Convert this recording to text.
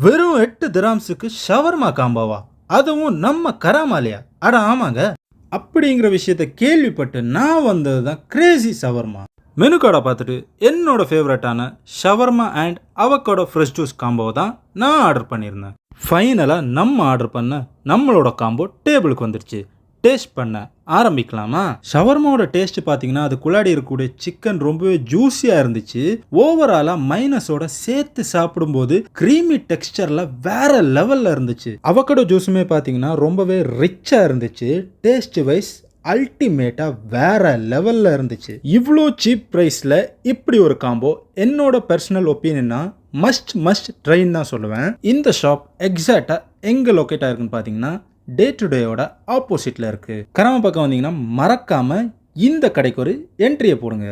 வெறும் 8 திராம்ஸுக்கு ஷவர்மா காம்போவா? அதுவும் நம்ம கராமாலியா? அட ஆமாங்க. அப்படிங்கிற விஷயத்த கேள்விப்பட்டு நான் வந்தது தான் கிரேசி ஷவர்மா. மெனு கார்டை பார்த்துட்டு என்னோட ஃபேவரட்டான shawarma and avocado fresh juice combo தான் நான் ஆர்டர் பண்ணியிருந்தேன். ஃபைனலாக நம்ம ஆர்டர் பண்ண நம்மளோட காம்போ டேபிளுக்கு வந்துடுச்சு. டேஸ்ட் பண்ண ஆரம்பிக்கலாமா? ஷவர்மாவோட டேஸ்ட் பார்த்தீங்கன்னா அதுக்குள்ளாடி இருக்கக்கூடிய சிக்கன் ரொம்பவே ஜூஸியாக இருந்துச்சு. ஓவராலாக மைனஸோட சேர்த்து சாப்பிடும்போது க்ரீமி டெக்ஸ்டரில் வேற லெவலில் இருந்துச்சு. அவகோடோ ஜூஸுமே பார்த்தீங்கன்னா ரொம்பவே ரிச்சாக இருந்துச்சு. டேஸ்ட் வைஸ் அல்டிமேட்டா வேற லெவல்ல இருந்துச்சு. இவ்வளோ சீப் பிரைஸ்ல இப்படி ஒரு காம்போ என்னோட பர்சனல் ஒப்பீனியனா மஸ்ட் ட்ரைன்னு தான் சொல்லுவேன். இந்த ஷாப் எக்ஸாக்டா எங்க லொக்கேட் ஆயிருக்குன்னு பார்த்தீங்கன்னா டே டு டேயோட ஆப்போசிட்ல இருக்கு. கராமா பக்கம் வந்தீங்கன்னா மறக்காம இந்த கடைக்கு ஒரு என்ட்ரியை போடுங்க.